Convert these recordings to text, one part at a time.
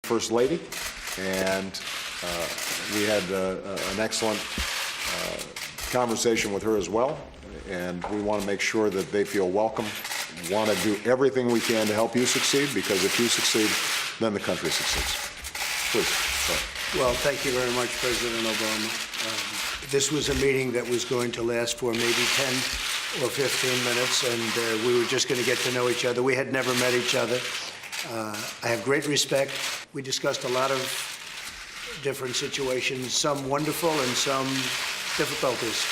First Lady, and we had an excellent conversation with her as well, and we want to make sure that they feel welcome, want to do everything we can to help you succeed, because if you succeed, then the country succeeds. Please. Well, thank you very much, President Obama. This was a meeting that was going to last for maybe 10 or 15 minutes, and we were just going to get to know each other. We had never met each other. I have great respect. We discussed a lot of different situations, some wonderful and some difficulties.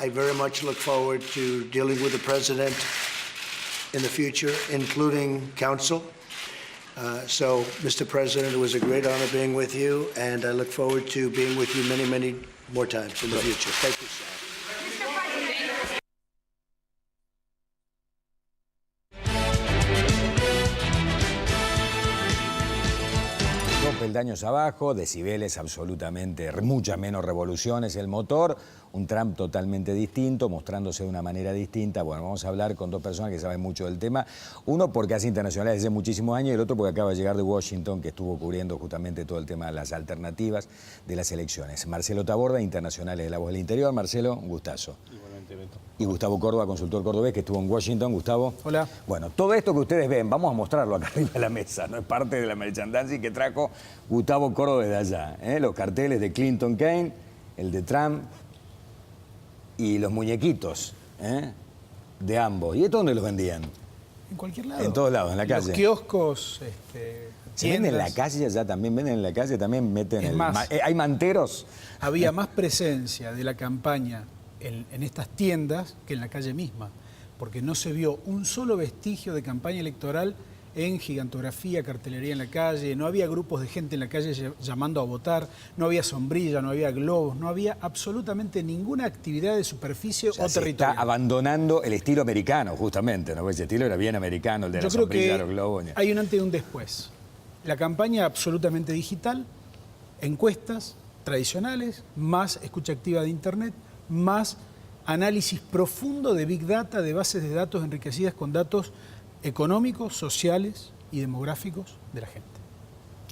I very much look forward to dealing with the President in the future, including Council. So, Mr. President, it was a great honor being with you, and I look forward to being with you many, many more times in the future. Thank you, sir. Peldaños abajo, decibeles absolutamente, muchas menos revoluciones, el motor, un Trump totalmente distinto, mostrándose de una manera distinta. Bueno, vamos a hablar con dos personas que saben mucho del tema, uno porque hace internacionales desde muchísimos años y el otro porque acaba de llegar de Washington, que estuvo cubriendo justamente todo el tema de las alternativas de las elecciones. Marcelo Taborda, Internacionales de la Voz del Interior. Marcelo, un gustazo. Igualmente, Beto. Y Gustavo Córdoba, consultor cordobés, que estuvo en Washington. Gustavo. Hola. Bueno, todo esto que ustedes ven, vamos a mostrarlo acá arriba de la mesa, no es parte de la merchandising que trajo Gustavo Córdoba desde allá. Los carteles de Clinton Kane, el de Trump y los muñequitos de ambos. ¿Y esto dónde los vendían? En cualquier lado. En todos lados, en la calle. Los kioscos, ¿Se venden en la calle allá? ¿También venden en la calle? ¿También meten es más, ¿hay manteros? Había más presencia de la campaña en estas tiendas que en la calle misma, porque no se vio un solo vestigio de campaña electoral en gigantografía, cartelería en la calle, no había grupos de gente en la calle llamando a votar, no había sombrilla, no había globos, no había absolutamente ninguna actividad de superficie o territorial. Está abandonando el estilo americano, justamente, ¿no? Ese estilo era bien americano, el de la sombrilla, los globos. Hay un antes y un después. La campaña absolutamente digital, encuestas tradicionales, más escucha activa de Internet, más análisis profundo de Big Data, de bases de datos enriquecidas con datos económicos, sociales y demográficos de la gente.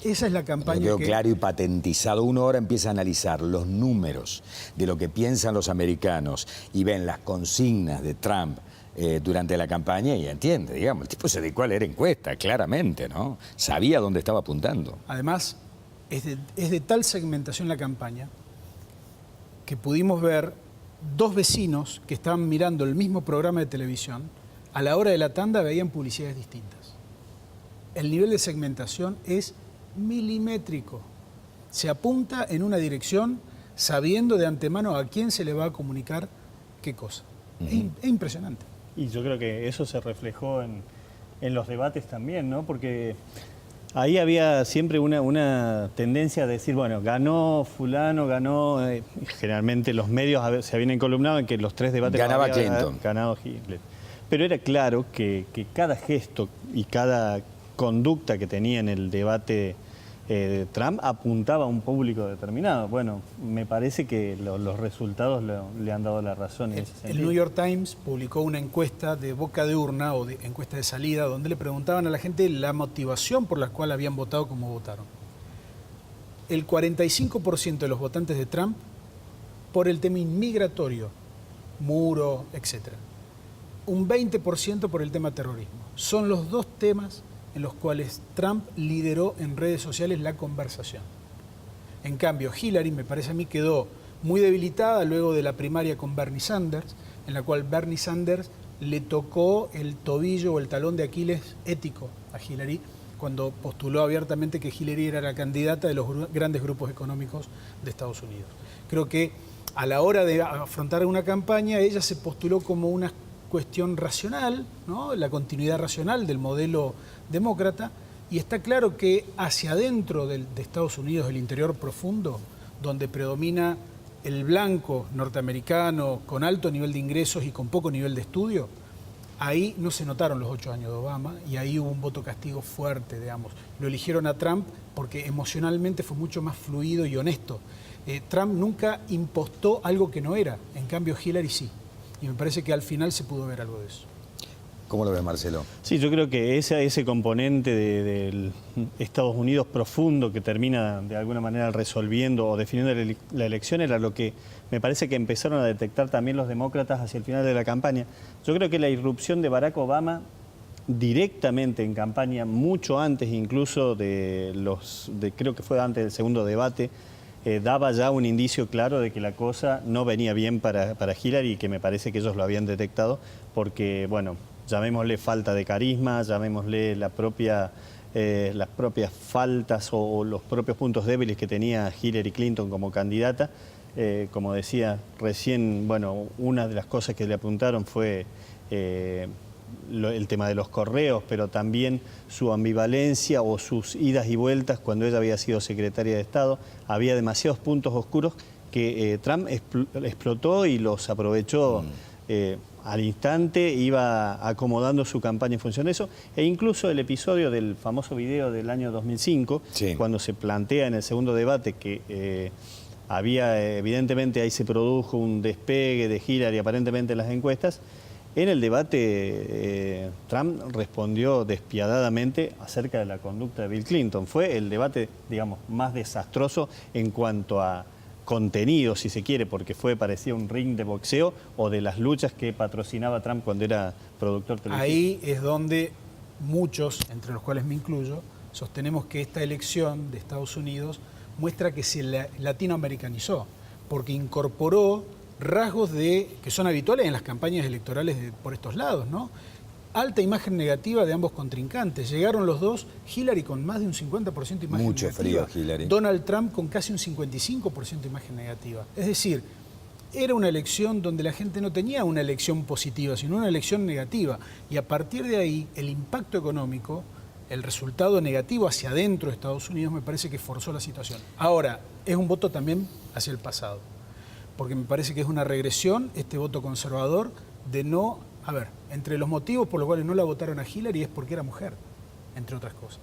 Esa es la campaña quedó claro y patentizado. Uno ahora empieza a analizar los números de lo que piensan los americanos y ven las consignas de Trump durante la campaña y entiende, digamos, el tipo se dedicó a leer encuestas, claramente, ¿no? Sabía dónde estaba apuntando. Además, es de tal segmentación la campaña que pudimos ver dos vecinos que estaban mirando el mismo programa de televisión, a la hora de la tanda veían publicidades distintas. El nivel de segmentación es milimétrico. Se apunta en una dirección sabiendo de antemano a quién se le va a comunicar qué cosa. Es impresionante. Y yo creo que eso se reflejó en los debates también, ¿no? Porque ahí había siempre una tendencia a decir, bueno, ganó fulano, ganó... generalmente los medios se habían encolumnado en que los tres debates... Ganaba Clinton. Ganado Hitler. Pero era claro que cada gesto y cada conducta que tenía en el debate de Trump apuntaba a un público determinado. Bueno, me parece que los resultados le han dado la razón en ese sentido. El New York Times publicó una encuesta de boca de urna o de encuesta de salida donde le preguntaban a la gente la motivación por la cual habían votado como votaron. El 45% de los votantes de Trump por el tema inmigratorio, muro, etc. Un 20% por el tema terrorismo. Son los dos temas en los cuales Trump lideró en redes sociales la conversación. En cambio, Hillary, me parece a mí, quedó muy debilitada luego de la primaria con Bernie Sanders, en la cual Bernie Sanders le tocó el tobillo o el talón de Aquiles ético a Hillary cuando postuló abiertamente que Hillary era la candidata de los grandes grupos económicos de Estados Unidos. Creo que a la hora de afrontar una campaña, ella se postuló como una cuestión racional, ¿no? La continuidad racional del modelo demócrata, y está claro que hacia adentro de Estados Unidos, el interior profundo, donde predomina el blanco norteamericano con alto nivel de ingresos y con poco nivel de estudio, ahí no se notaron los 8 años de Obama y ahí hubo un voto castigo fuerte, digamos. Lo eligieron a Trump porque emocionalmente fue mucho más fluido y honesto. Trump nunca impostó algo que no era, en cambio Hillary sí. Y me parece que al final se pudo ver algo de eso. ¿Cómo lo ves, Marcelo? Sí, yo creo que ese componente del Estados Unidos profundo que termina de alguna manera resolviendo o definiendo la elección era lo que me parece que empezaron a detectar también los demócratas hacia el final de la campaña. Yo creo que la irrupción de Barack Obama directamente en campaña, mucho antes incluso creo que fue antes del segundo debate, daba ya un indicio claro de que la cosa no venía bien para Hillary y que me parece que ellos lo habían detectado porque, bueno, llamémosle falta de carisma, llamémosle las propias faltas o los propios puntos débiles que tenía Hillary Clinton como candidata. Como decía recién, bueno, una de las cosas que le apuntaron fue el tema de los correos, pero también su ambivalencia o sus idas y vueltas cuando ella había sido secretaria de Estado. Había demasiados puntos oscuros que Trump explotó y los aprovechó al instante, iba acomodando su campaña en función de eso, e incluso el episodio del famoso video del año 2005, sí, cuando se plantea en el segundo debate que evidentemente ahí se produjo un despegue de Hillary aparentemente en las encuestas. En el debate Trump respondió despiadadamente acerca de la conducta de Bill Clinton. Fue el debate, digamos, más desastroso en cuanto a contenido, si se quiere, porque parecía un ring de boxeo o de las luchas que patrocinaba Trump cuando era productor televisivo. Ahí es donde muchos, entre los cuales me incluyo, sostenemos que esta elección de Estados Unidos muestra que se latinoamericanizó, porque incorporó rasgos que son habituales en las campañas electorales por estos lados, ¿no? Alta imagen negativa de ambos contrincantes. Llegaron los dos, Hillary con más de un 50% de imagen Mucho negativa. frío, Hillary. Donald Trump con casi un 55% de imagen negativa. Es decir, era una elección donde la gente no tenía una elección positiva, sino una elección negativa. Y a partir de ahí, el impacto económico, el resultado negativo hacia adentro de Estados Unidos, me parece que forzó la situación. Ahora, es un voto también hacia el pasado, porque me parece que es una regresión este voto conservador de no... A ver, entre los motivos por los cuales no la votaron a Hillary es porque era mujer, entre otras cosas.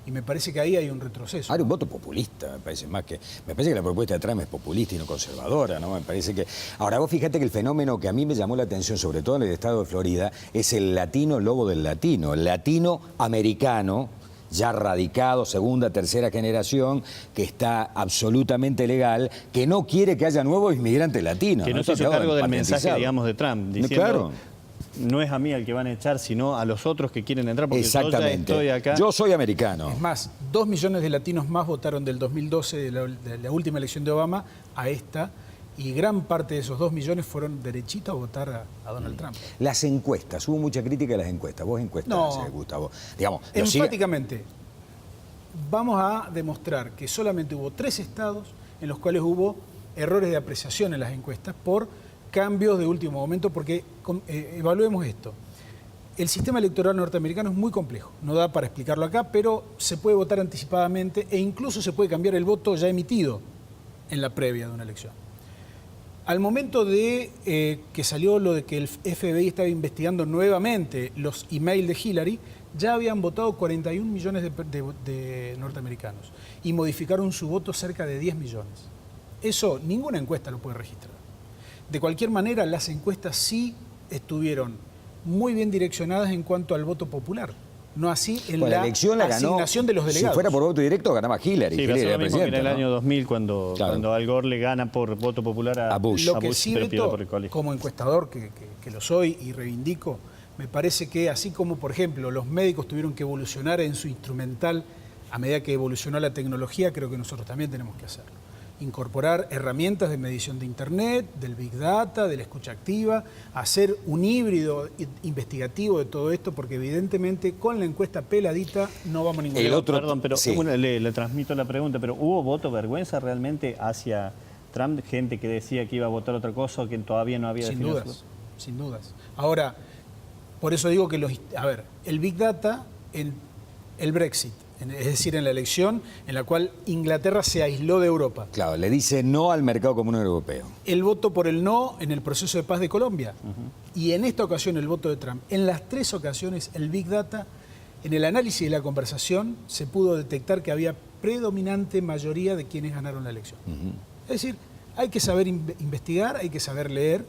Y me parece que ahí hay un retroceso. Ahora, un voto populista, me parece que la propuesta de Trump es populista y no conservadora, ¿no? Me parece que... Ahora, vos fíjate que el fenómeno que a mí me llamó la atención, sobre todo en el estado de Florida, es el latino lobo del latino, el latino americano, ya radicado, segunda, tercera generación, que está absolutamente legal, que no quiere que haya nuevos inmigrantes latinos. Que no se hizo cargo del mensaje, digamos, de Trump, diciendo... Claro. No es a mí al que van a echar, sino a los otros que quieren entrar, porque Exactamente. yo ya estoy acá. Yo soy americano. Es más, 2 millones de latinos más votaron del 2012, de la última elección de Obama, a esta, y gran parte de esos 2 millones fueron derechitos a votar a Donald Trump. Las encuestas, hubo mucha crítica a las encuestas. Vos encuestas, No. Gustavo. Digamos, Enfáticamente, vamos a demostrar que solamente hubo 3 estados en los cuales hubo errores de apreciación en las encuestas por cambios de último momento, porque evaluemos esto. El sistema electoral norteamericano es muy complejo, no da para explicarlo acá, pero se puede votar anticipadamente e incluso se puede cambiar el voto ya emitido en la previa de una elección. Al momento de que salió lo de que el FBI estaba investigando nuevamente los emails de Hillary, ya habían votado 41 millones de norteamericanos y modificaron su voto cerca de 10 millones. Eso ninguna encuesta lo puede registrar. De cualquier manera, las encuestas sí estuvieron muy bien direccionadas en cuanto al voto popular. No así en la la elección la ganó, asignación de los delegados. Si fuera por voto directo, ganaba Hillary. Sí, Hillary pasó era lo mismo que en el presidenta, año ¿no? 2000, cuando Al Gore le gana por voto popular a Bush. Lo que sí, pero pierde Beto, por el colegio. como encuestador que lo soy y reivindico, me parece que así como, por ejemplo, los médicos tuvieron que evolucionar en su instrumental a medida que evolucionó la tecnología, creo que nosotros también tenemos que hacerlo. Incorporar herramientas de medición de Internet, del Big Data, de la escucha activa, hacer un híbrido investigativo de todo esto, porque evidentemente con la encuesta peladita no vamos a ningún El lado. otro- Perdón, pero sí. le transmito la pregunta, pero ¿hubo voto vergüenza realmente hacia Trump? Gente que decía que iba a votar otra cosa o que todavía no había Sin definido dudas, sin dudas. Ahora, por eso digo que el Big Data, el Brexit, es decir, en la elección en la cual Inglaterra se aisló de Europa. Claro, le dice no al mercado común europeo. El voto por el no en el proceso de paz de Colombia. Y en esta ocasión el voto de Trump. En las 3 ocasiones el Big Data, en el análisis de la conversación, se pudo detectar que había predominante mayoría de quienes ganaron la elección. Es decir, hay que saber investigar, hay que saber leer,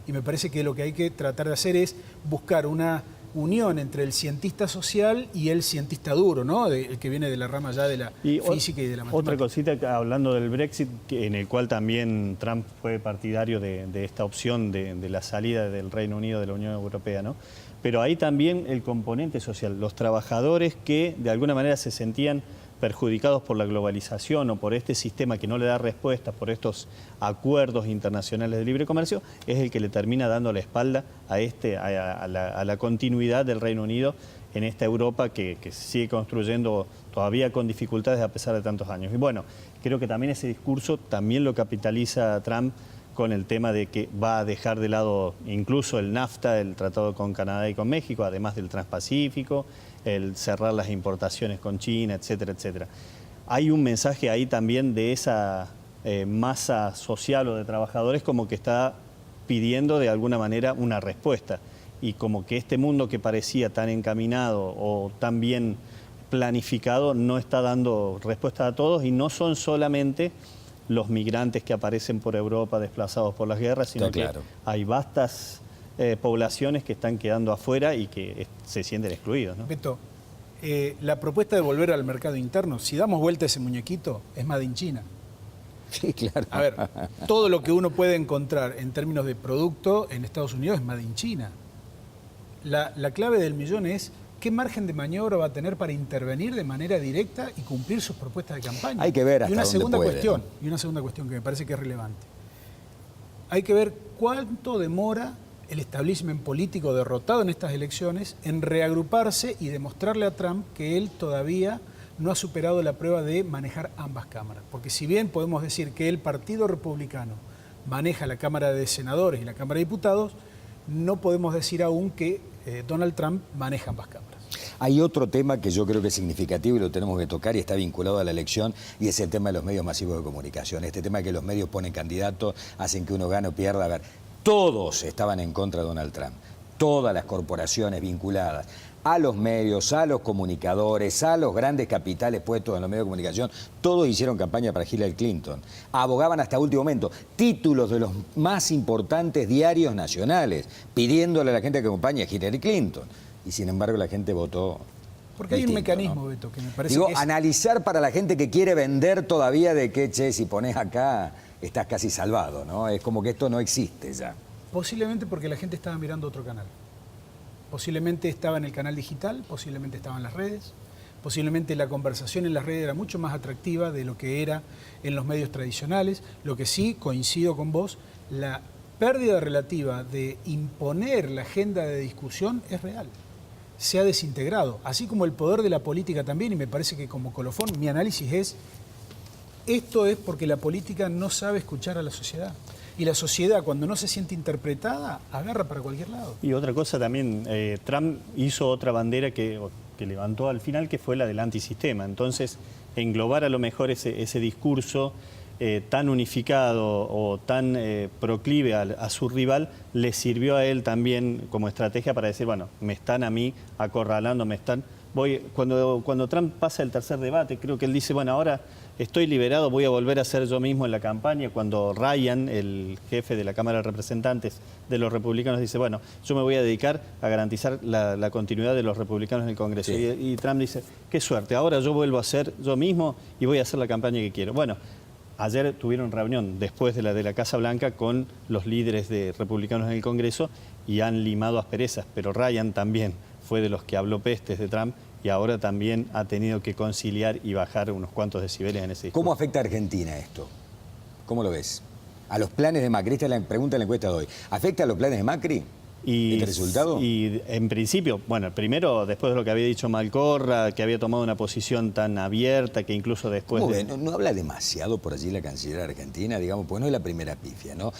y me parece que lo que hay que tratar de hacer es buscar una unión entre el cientista social y el cientista duro, ¿no? El que viene de la rama ya de la física y de la matemática. Otra cosita, hablando del Brexit, en el cual también Trump fue partidario de esta opción de la salida del Reino Unido de la Unión Europea, ¿no? Pero ahí también el componente social, los trabajadores que de alguna manera se sentían perjudicados por la globalización o por este sistema que no le da respuesta, por estos acuerdos internacionales de libre comercio, es el que le termina dando la espalda a la continuidad del Reino Unido en esta Europa que sigue construyendo todavía con dificultades a pesar de tantos años. Y bueno, creo que también ese discurso también lo capitaliza Trump con el tema de que va a dejar de lado incluso el NAFTA, el tratado con Canadá y con México, además del Transpacífico, el cerrar las importaciones con China, etcétera, etcétera. Hay un mensaje ahí también de esa masa social o de trabajadores como que está pidiendo de alguna manera una respuesta y como que este mundo que parecía tan encaminado o tan bien planificado no está dando respuesta a todos y no son solamente los migrantes que aparecen por Europa desplazados por las guerras, sino que hay vastas poblaciones que están quedando afuera y que se sienten excluidos, ¿no? Beto, la propuesta de volver al mercado interno, si damos vuelta a ese muñequito, es Made in China. Sí, claro. A ver, todo lo que uno puede encontrar en términos de producto en Estados Unidos es Made in China. La clave del millón es qué margen de maniobra va a tener para intervenir de manera directa y cumplir sus propuestas de campaña. Hay que ver hasta y una dónde segunda puede, cuestión, ¿no? Y una segunda cuestión que me parece que es relevante. Hay que ver cuánto demora el establishment político derrotado en estas elecciones en reagruparse y demostrarle a Trump que él todavía no ha superado la prueba de manejar ambas cámaras. Porque si bien podemos decir que el Partido Republicano maneja la Cámara de Senadores y la Cámara de Diputados, no podemos decir aún que Donald Trump maneja ambas cámaras. Hay otro tema que yo creo que es significativo y lo tenemos que tocar y está vinculado a la elección y es el tema de los medios masivos de comunicación. Este tema que los medios ponen candidatos, hacen que uno gane o pierda. A ver, todos estaban en contra de Donald Trump. Todas las corporaciones vinculadas a los medios, a los comunicadores, a los grandes capitales puestos en los medios de comunicación, todos hicieron campaña para Hillary Clinton. Abogaban hasta último momento títulos de los más importantes diarios nacionales, pidiéndole a la gente que acompañe a Hillary Clinton. Y sin embargo la gente votó. Porque hay un mecanismo, ¿no, Beto, que me parece que es... analizar para la gente que quiere vender todavía de que, che, si pones acá, estás casi salvado, ¿no? Es como que esto no existe ya. Posiblemente porque la gente estaba mirando otro canal. Posiblemente estaba en el canal digital, posiblemente estaba en las redes, posiblemente la conversación en las redes era mucho más atractiva de lo que era en los medios tradicionales. Lo que sí, coincido con vos, la pérdida relativa de imponer la agenda de discusión es real. Se ha desintegrado, así como el poder de la política también, y me parece que como colofón mi análisis es, esto es porque la política no sabe escuchar a la sociedad. Y la sociedad, cuando no se siente interpretada, agarra para cualquier lado. Y otra cosa también, Trump hizo otra bandera que levantó al final, que fue la del antisistema. Entonces, englobar a lo mejor ese discurso tan unificado o tan proclive a su rival, le sirvió a él también como estrategia para decir, bueno, me están a mí acorralando, me están... Cuando Trump pasa el tercer debate, creo que él dice, bueno, ahora estoy liberado, voy a volver a ser yo mismo en la campaña. Cuando Ryan, el jefe de la Cámara de Representantes de los republicanos, dice, bueno, yo me voy a dedicar a garantizar la continuidad de los republicanos en el Congreso. Sí. Y Trump dice, qué suerte, ahora yo vuelvo a ser yo mismo y voy a hacer la campaña que quiero. Bueno, ayer tuvieron reunión después de la Casa Blanca con los líderes de republicanos en el Congreso y han limado asperezas, pero Ryan también fue de los que habló pestes de Trump y ahora también ha tenido que conciliar y bajar unos cuantos decibeles en ese discurso. ¿Cómo afecta a Argentina esto? ¿Cómo lo ves? A los planes de Macri, esta es la pregunta de la encuesta de hoy. ¿Afecta a los planes de Macri? ¿Este resultado? Y en principio, bueno, primero, después de lo que había dicho Malcorra, que había tomado una posición tan abierta, que incluso después ¿No habla demasiado por allí la canciller argentina? Digamos, pues no es la primera pifia, ¿no?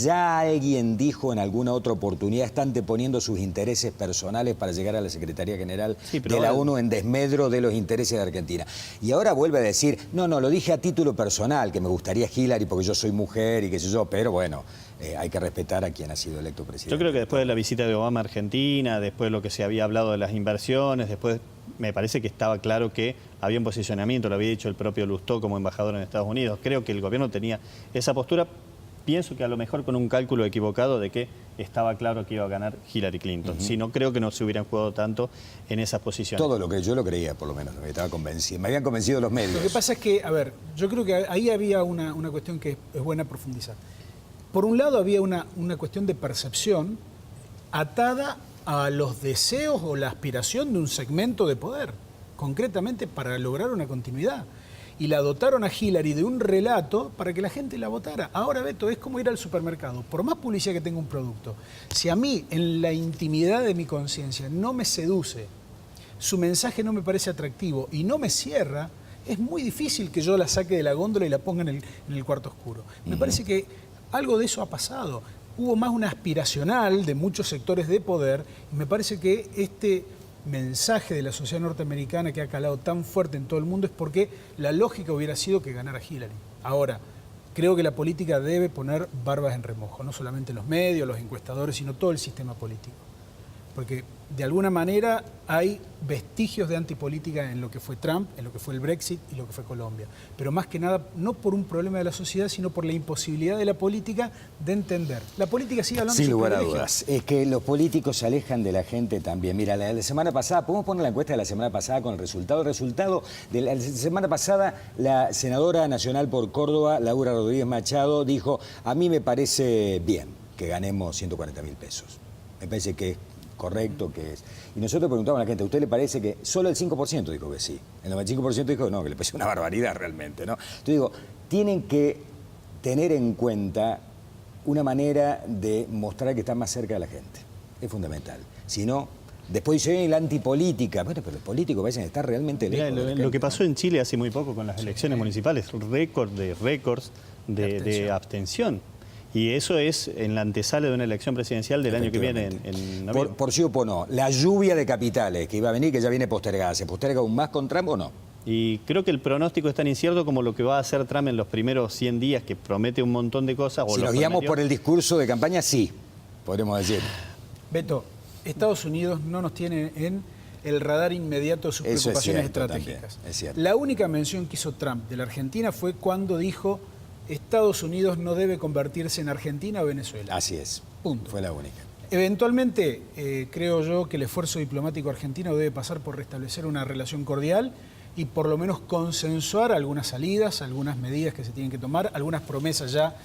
Ya alguien dijo en alguna otra oportunidad, está anteponiendo sus intereses personales para llegar a la Secretaría General de la ONU en desmedro de los intereses de Argentina. Y ahora vuelve a decir, no, lo dije a título personal, que me gustaría Hillary porque yo soy mujer y qué sé yo, pero bueno... hay que respetar a quien ha sido electo presidente. Yo creo que después de la visita de Obama a Argentina, después de lo que se había hablado de las inversiones, después me parece que estaba claro que había un posicionamiento, lo había dicho el propio Lustó como embajador en Estados Unidos. Creo que el gobierno tenía esa postura pienso que a lo mejor con un cálculo equivocado de que estaba claro que iba a ganar Hillary Clinton. Si no, creo que no se hubieran jugado tanto en esas posiciones. Todo lo que yo lo creía, por lo menos, me estaba convencido. Me habían convencido los medios. Lo que pasa es que, a ver, yo creo que ahí había una cuestión que es buena profundizar. Por un lado había una cuestión de percepción atada a los deseos o la aspiración de un segmento de poder, concretamente para lograr una continuidad. Y la dotaron a Hillary de un relato para que la gente la votara. Ahora, Beto, es como ir al supermercado. Por más publicidad que tenga un producto, si a mí, en la intimidad de mi conciencia, no me seduce, su mensaje no me parece atractivo y no me cierra, es muy difícil que yo la saque de la góndola y la ponga en el cuarto oscuro. Me parece que algo de eso ha pasado. Hubo más una aspiracional de muchos sectores de poder y me parece que este mensaje de la sociedad norteamericana que ha calado tan fuerte en todo el mundo es porque la lógica hubiera sido que ganara Hillary. Ahora, creo que la política debe poner barbas en remojo, no solamente los medios, los encuestadores, sino todo el sistema político. Porque de alguna manera hay vestigios de antipolítica en lo que fue Trump, en lo que fue el Brexit y lo que fue Colombia. Pero más que nada, no por un problema de la sociedad, sino por la imposibilidad de la política de entender. La política sigue hablando de Sin sus lugar a privilegios. dudas. Es que los políticos se alejan de la gente también. Mira, la semana pasada, podemos poner la encuesta de la semana pasada con el resultado. El resultado de la semana pasada, la senadora nacional por Córdoba, Laura Rodríguez Machado, dijo: a mí me parece bien que ganemos 140.000 pesos. Me parece que es correcto, que es. Y nosotros preguntamos a la gente: ¿a usted le parece que? Solo el 5% dijo que sí. El 95% dijo no, que le parece una barbaridad realmente, ¿no? Entonces digo, tienen que tener en cuenta una manera de mostrar que están más cerca de la gente. Es fundamental. Si no, después dice la antipolítica. Bueno, pero los políticos parecen estar realmente lejos. Mirá, de la lo gente, que ¿no? pasó en Chile hace muy poco con las elecciones municipales, récords de abstención. Y eso es en la antesala de una elección presidencial del año que viene en noviembre. Por sí o por no, la lluvia de capitales que iba a venir, que ya viene postergada, ¿se posterga aún más con Trump o no? Y creo que el pronóstico es tan incierto como lo que va a hacer Trump en los primeros 100 días, que promete un montón de cosas. Si nos guiamos por el discurso de campaña, sí, podremos decir. Beto, Estados Unidos no nos tiene en el radar inmediato de sus Eso es preocupaciones cierto estratégicas. también, es cierto. La única mención que hizo Trump de la Argentina fue cuando dijo: Estados Unidos no debe convertirse en Argentina o Venezuela. Así es. Punto. Fue la única. Eventualmente, creo yo que el esfuerzo diplomático argentino debe pasar por restablecer una relación cordial y por lo menos consensuar algunas salidas, algunas medidas que se tienen que tomar, algunas promesas ya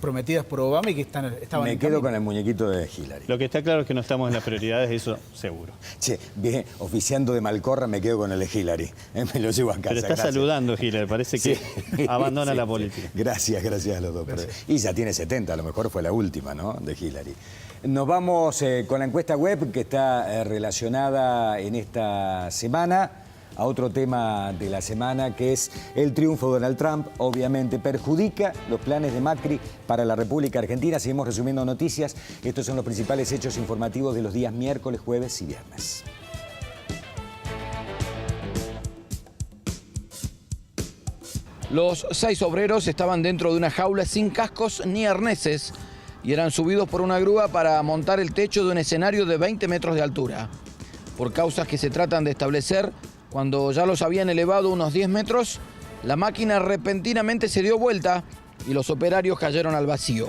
prometidas por Obama y que estaban Me en quedo camino. con el muñequito de Hillary. Lo que está claro es que no estamos en las prioridades, eso seguro. Che, bien, oficiando de Malcorra me quedo con el de Hillary. Me lo llevo a casa. Pero está gracias. saludando, Hillary, parece que Sí. abandona Sí, la sí. política. Gracias a los dos. Y ya tiene 70, a lo mejor fue la última, ¿no? De Hillary. Nos vamos con la encuesta web que está relacionada en esta semana a otro tema de la semana, que es el triunfo de Donald Trump. Obviamente perjudica los planes de Macri para la República Argentina. Seguimos resumiendo noticias. Estos son los principales hechos informativos de los días miércoles, jueves y viernes. Los 6 obreros estaban dentro de una jaula sin cascos ni arneses y eran subidos por una grúa para montar el techo de un escenario de 20 metros de altura. Por causas que se tratan de establecer, cuando ya los habían elevado unos 10 metros, la máquina repentinamente se dio vuelta y los operarios cayeron al vacío.